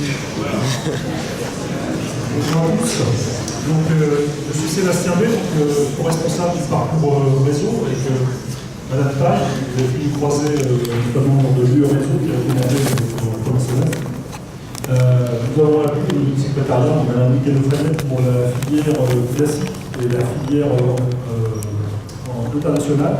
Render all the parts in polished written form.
Bonjour à tous. Donc, je suis Sébastien B, co-responsable du parcours réseau avec Madame Taille. Vous avez pu nous croiser notamment de l'UE Réseau qui a commandé notre commissionnaire. Nous avons appuyé le secrétariat de Madame Michael Freinet pour la filière classique et la filière internationale,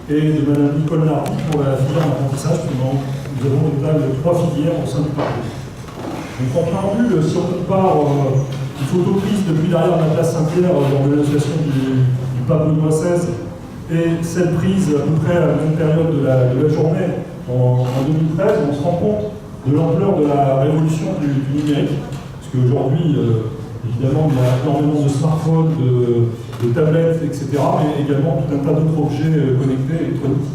et de Madame Nicole Nardi pour la filière d'apprentissage. Nous avons au total 3 filières au sein du parcours. Donc en préambule, si on compare une photo prise depuis derrière la place Saint-Pierre dans l'association du pape Benoît XVI et celle prise à peu près à la même période de la journée en 2013, on se rend compte de l'ampleur de la révolution du numérique. Parce qu'aujourd'hui, évidemment, il y a énormément de smartphones, de tablettes, etc., mais également tout un tas d'autres objets connectés, électroniques,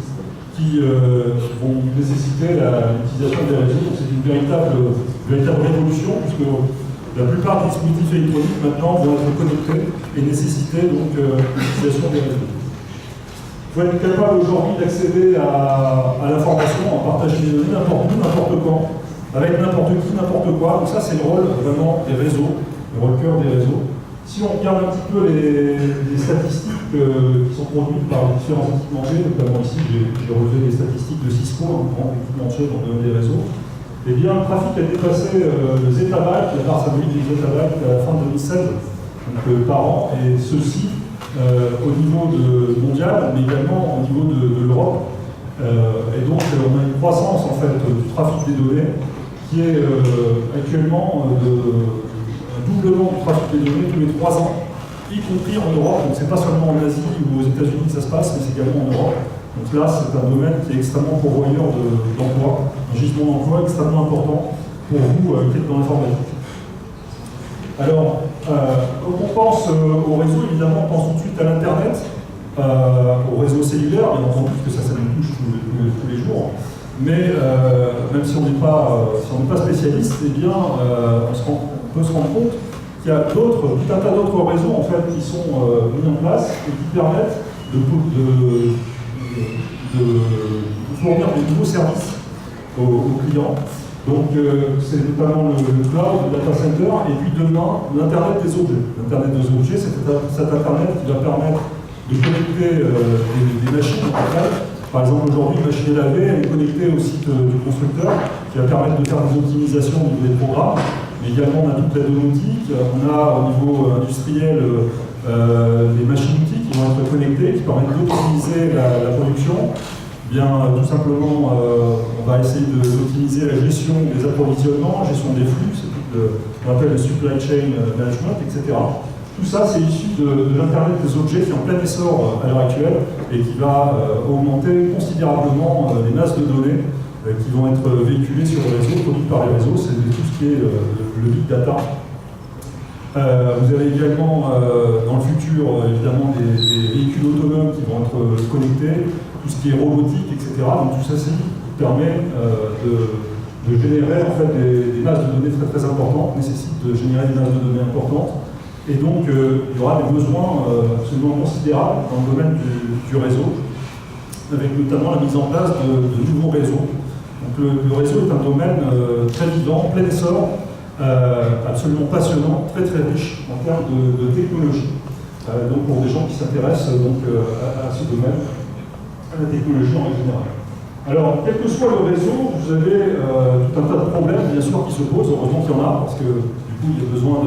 qui vont nécessiter l'utilisation des réseaux. Donc c'est une véritable révolution, puisque la plupart des dispositifs électroniques maintenant vont être connectés et nécessiter donc l'utilisation des réseaux. Il faut être capable aujourd'hui d'accéder à l'information, en partager des données n'importe où, n'importe quand, avec n'importe qui, n'importe quoi. Donc ça, c'est le rôle vraiment des réseaux, le rôle cœur des réseaux. Si on regarde un petit peu les statistiques qui sont produites par les différents équipementiers, notamment ici, j'ai relevé les statistiques de Cisco, un grand équipementier dans le domaine des réseaux, eh bien, le trafic a dépassé le zettabyte, la part symbolique des zettabytes à la fin de 2016, donc, par an, et ceci au niveau mondial, mais également au niveau de l'Europe. Et donc, on a une croissance en fait du trafic des données qui est actuellement un doublement du trafic des données tous les 3 ans, y compris en Europe. Donc, c'est pas seulement en Asie ou aux États-Unis que ça se passe, mais c'est également en Europe. Donc là, c'est un domaine qui est extrêmement pourvoyeur d'emploi, un gisement d'emploi extrêmement important pour vous qui êtes dans l'informatique. Alors, quand on pense au réseau, évidemment, on pense tout de suite à l'Internet, au réseau cellulaire, bien entendu, parce que ça nous touche tous les jours. Mais même si on n'est pas spécialiste, eh bien, on peut se rendre compte qu'il y a tout un tas d'autres réseaux en fait, qui sont mis en place et qui permettent de fournir des nouveaux services aux clients. Donc c'est notamment le cloud, le data center, et puis demain, l'Internet des objets. L'Internet des objets, c'est cet Internet qui va permettre de connecter des machines en fait. Par exemple, aujourd'hui, une machine à laver, elle est connectée au site du constructeur, qui va permettre de faire des optimisations au niveau des programmes. Mais également, on a toute la domotique, on a au niveau industriel des machines-outils qui vont être connectées, qui permettent d'optimiser la production. Bien, tout simplement, on va essayer d'optimiser la gestion des approvisionnements, gestion des flux, c'est tout qu'on appelle le supply chain management, etc. Tout ça, c'est issu de l'Internet des objets qui est en plein essor à l'heure actuelle et qui va augmenter considérablement les masses de données qui vont être véhiculées sur les réseaux, produites par les réseaux. C'est tout ce qui est le big data. Vous avez également dans le futur évidemment des véhicules autonomes qui vont être connectés, tout ce qui est robotique, etc. Donc tout ça permet de générer en fait des masses de données très très importantes, nécessite de générer des masses de données importantes. Et donc il y aura des besoins absolument considérables dans le domaine du réseau, avec notamment la mise en place de nouveaux réseaux. Donc le réseau est un domaine très vivant, plein essor, absolument passionnant, très très riche en termes de technologie. Donc pour des gens qui s'intéressent à ce domaine, à la technologie en général. Alors, quel que soit le réseau, vous avez tout un tas de problèmes, bien sûr, qui se posent. Heureusement qu'il y en a, parce que du coup, il y a besoin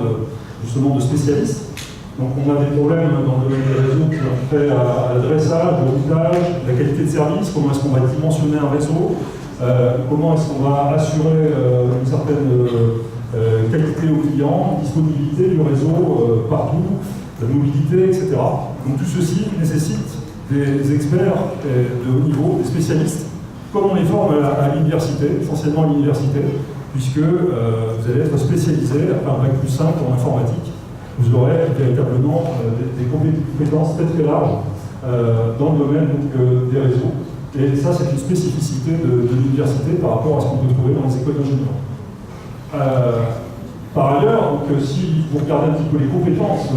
justement de spécialistes. Donc, on a des problèmes dans le domaine des réseaux qui ont fait à l'adressage, au routage, la qualité de service, comment est-ce qu'on va dimensionner un réseau, comment est-ce qu'on va assurer une certaine qualité aux clients, disponibilité du réseau partout, la mobilité, etc. Donc, tout ceci nécessite des experts de haut niveau, des spécialistes, comme on les forme à l'université, essentiellement à l'université, puisque vous allez être spécialisé, après un bac plus 5 en informatique, vous aurez véritablement des compétences très très larges dans le domaine des réseaux. Et ça, c'est une spécificité de l'université par rapport à ce qu'on peut trouver dans les écoles d'ingénieurs. Par ailleurs, donc, si vous regardez un petit peu les compétences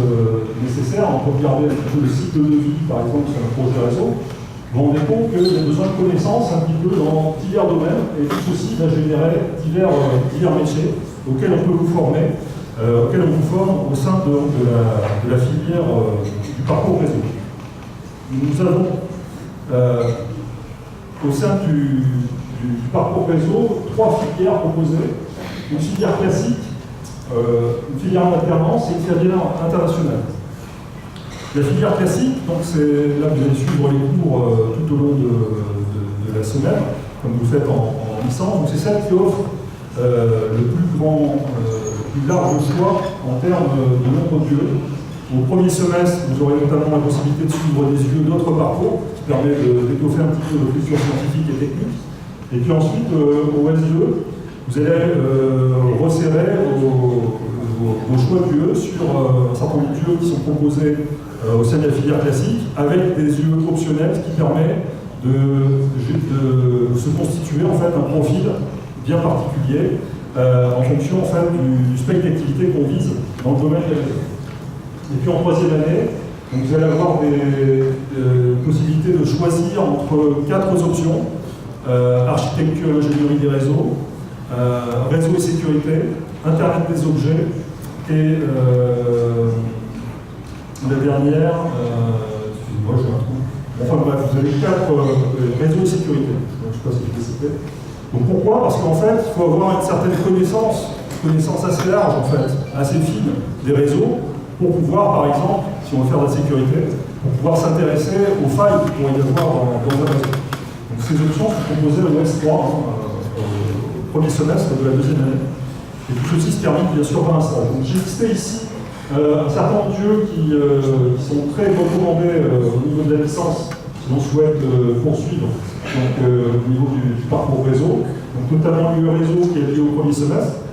nécessaires, on peut regarder un petit peu le cycle de vie, par exemple, sur un projet réseau, vous vous rendez compte qu'il y a besoin de connaissances un petit peu dans divers domaines, et tout ceci va générer divers métiers auxquels on peut vous former, auxquels on vous forme au sein de la filière du parcours réseau. Nous avons au sein du parcours réseau 3 filières proposées. Une filière classique, une filière en alternance et une filière internationale. La filière classique, donc c'est là que vous allez suivre les cours tout au long de la semaine, comme vous le faites en licence. Donc c'est celle qui offre le plus large choix en termes de nombre d'UE. Au premier semestre, vous aurez notamment la possibilité de suivre des UE d'autres parcours, qui permet d'étoffer un petit peu votre culture scientifique et technique. Et puis ensuite, au SIE, vous allez resserrer vos choix d'UE sur un certain nombre d'UE qui sont proposés au sein de la filière classique, avec des UE optionnels, ce qui permet de se constituer en fait un profil bien particulier en fonction en fait, du spectre d'activité qu'on vise dans le domaine des réseaux. Et puis en troisième année, donc vous allez avoir des possibilités de choisir entre 4 options, architecture et ingénierie des réseaux, réseau et sécurité, Internet des objets et la dernière, excusez-moi, j'ai un trou. Enfin bref, vous avez 4 réseaux et sécurité. Je ne sais pas si je vais citer. Donc pourquoi? Parce qu'en fait, il faut avoir une certaine connaissance assez large, en fait, assez fine des réseaux, pour pouvoir, par exemple, si on veut faire de la sécurité, pour pouvoir s'intéresser aux failles qu'il pourrait y avoir dans un réseau. Donc ces options sont proposées au S3, au premier semestre de la deuxième année. Et tout ceci se termine bien sûr par un stage. Donc j'ai listé ici un certain nombre d'UE qui sont très recommandés au niveau de la licence, si l'on souhaite poursuivre donc, au niveau du parcours réseau. Donc notamment l'UE réseau qui est lié au premier semestre.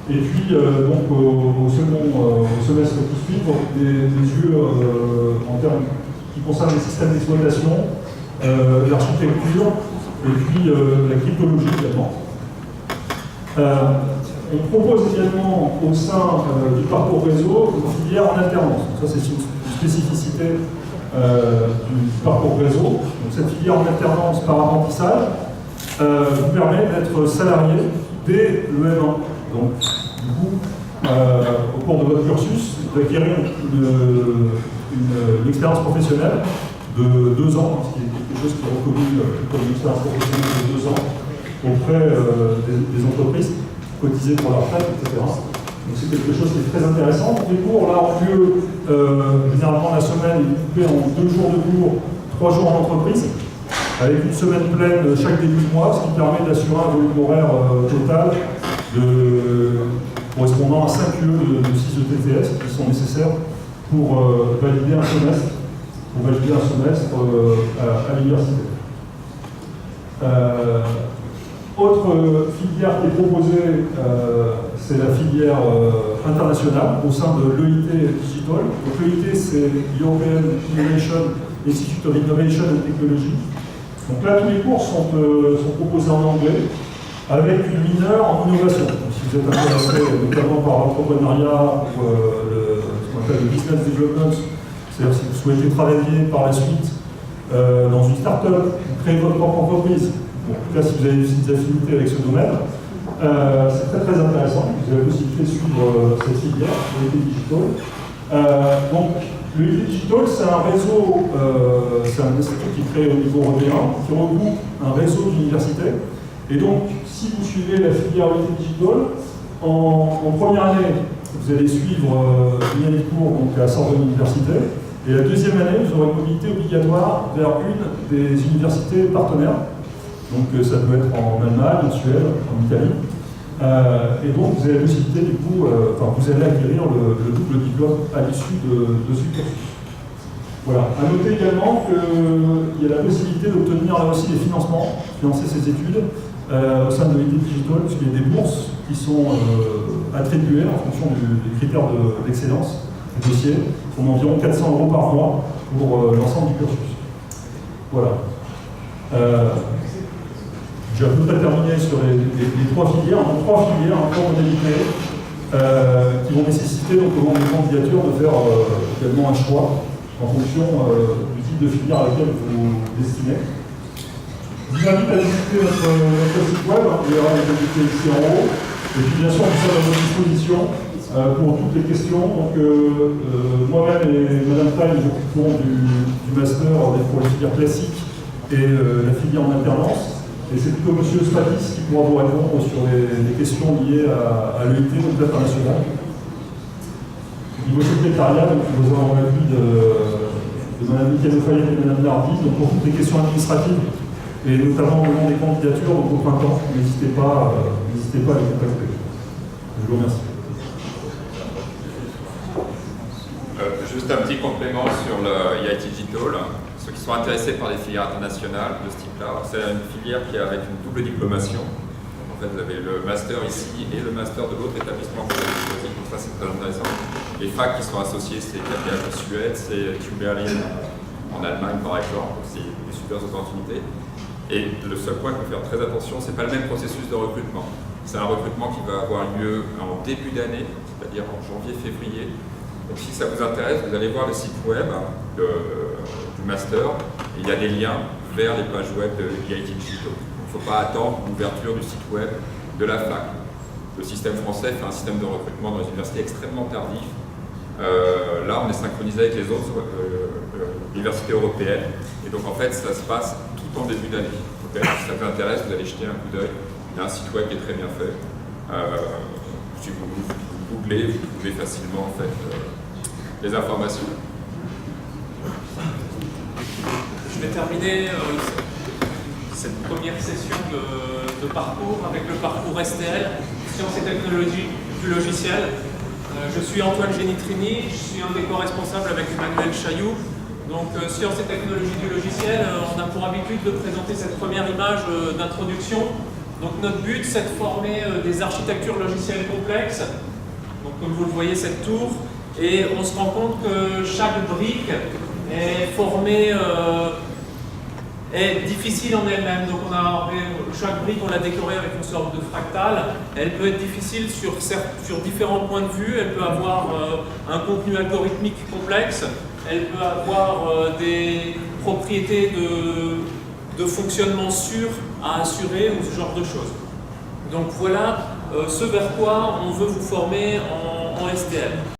Et puis, donc, au semestre qui suit, des UE en termes qui concernent les systèmes d'exploitation, l'architecture et puis la cryptologie également. On propose également au sein du parcours réseau une filière en alternance. Donc ça, c'est une spécificité du parcours réseau. Donc, cette filière en alternance par apprentissage vous permet d'être salarié dès le M1. Donc, du coup, au cours de votre cursus, vous acquérez une expérience professionnelle de 2 ans, ce qui est quelque chose qui est reconnu comme une expérience professionnelle de 2 ans auprès des entreprises cotisées pour la retraite, etc. Donc c'est quelque chose qui est très intéressant. Les cours là ont lieu généralement la semaine est coupée en 2 jours de cours, 3 jours en entreprise, avec une semaine pleine chaque début de mois, ce qui permet d'assurer un volume horaire total correspondant à 5 UE de 6 ETTS qui sont nécessaires pour valider un semestre, à l'université. Autre filière qui est proposée, c'est la filière internationale au sein de l'EIT Digital. Donc l'EIT, c'est European Innovation Institute of Innovation and Technology. Donc là, tous les cours sont proposés en anglais, avec une mineure en innovation. Donc, si vous êtes intéressé notamment par l'entrepreneuriat ou ce qu'on appelle le business development, c'est-à-dire si vous souhaitez travailler par la suite dans une start-up, créer votre propre entreprise, bon, en tout cas si vous avez des affinités avec ce domaine, c'est très très intéressant. Vous avez la possibilité de suivre cette filière, l'EIT Digital. Donc, l'EIT Digital, c'est un réseau, c'est un institut qui est créé au niveau européen, qui regroupe un réseau d'universités. Et donc, si vous suivez la filière EIT Digital, en première année, vous allez suivre une année de cours donc à la Sorbonne Université, et la deuxième année, vous aurez une mobilité obligatoire vers une des universités partenaires. Donc ça peut être en Allemagne, en Suède, en Italie. Et donc vous avez la possibilité, du coup, vous allez acquérir le double diplôme à l'issue de ce cursus. Voilà. À noter également qu'il y a la possibilité d'obtenir là aussi des financements, financer ses études au sein de l'EIT Digital, puisqu'il y a des bourses qui sont attribuées en fonction des critères d'excellence des dossiers, qui sont d'environ 400 € par mois pour l'ensemble du cursus. Voilà. J'ai à peu près terminé sur les 3 filières. Donc 3 filières, en modalité, qui vont nécessiter donc, au moment des candidatures de faire également un choix en fonction du type de filière à laquelle vous destinez. Je vous invite à visiter notre site web, il y aura les invités ici en haut. Et puis bien sûr, nous sommes à votre disposition pour toutes les questions. Donc moi-même et Madame Taille, nous occupons du master pour les filières classiques et la filière en alternance. Et c'est plutôt M. Spatis qui pourra vous répondre sur les questions liées à l'EIT, donc l'international. Au niveau secrétariat, donc, nous avons l'avis de Mme Mickaël Fayet et Mme Nardi, donc pour toutes les questions administratives, et notamment au moment des candidatures, donc au printemps, n'hésitez pas à les contacter. Je vous remercie. Juste un petit complément sur le EIT Digital. Ceux qui sont intéressés par les filières internationales de ce type-là, c'est une filière qui est avec une double diplomation. En fait, vous avez le master ici et le master de l'autre établissement que vous avez choisi, donc ça c'est très intéressant. Les facs qui sont associés, c'est KPH en Suède, c'est TU Berlin en Allemagne par exemple, donc c'est des super opportunités. Et le seul point qu'il faut faire très attention, c'est pas le même processus de recrutement. C'est un recrutement qui va avoir lieu en début d'année, c'est-à-dire en janvier-février. Donc si ça vous intéresse, vous allez voir le site web du master, et il y a des liens vers les pages web de l'EIT Digital. Il ne faut pas attendre l'ouverture du site web de la fac. Le système français fait un système de recrutement dans les universités extrêmement tardif. Là, on est synchronisé avec les autres universités européennes, et donc en fait, ça se passe tout en début d'année. Okay, si ça vous intéresse, vous allez jeter un coup d'œil. Il y a un site web qui est très bien fait. Si vous googlez, vous trouvez facilement en fait, les informations. Je vais terminer cette première session de parcours avec le parcours STL, Sciences et Technologies du logiciel. Je suis Antoine Génitrini, je suis un des co-responsables avec Emmanuel Chailloux. Donc Sciences et Technologies du logiciel, on a pour habitude de présenter cette première image d'introduction. Donc notre but, c'est de former des architectures logicielles complexes. Donc comme vous le voyez, cette tour. Et on se rend compte que chaque brique est formée, est difficile en elle-même. Donc chaque brique, on l'a décorée avec une sorte de fractal. Elle peut être difficile sur différents points de vue. Elle peut avoir un contenu algorithmique complexe. Elle peut avoir des propriétés de fonctionnement sûr à assurer ou ce genre de choses. Donc voilà ce vers quoi on veut vous former en STL.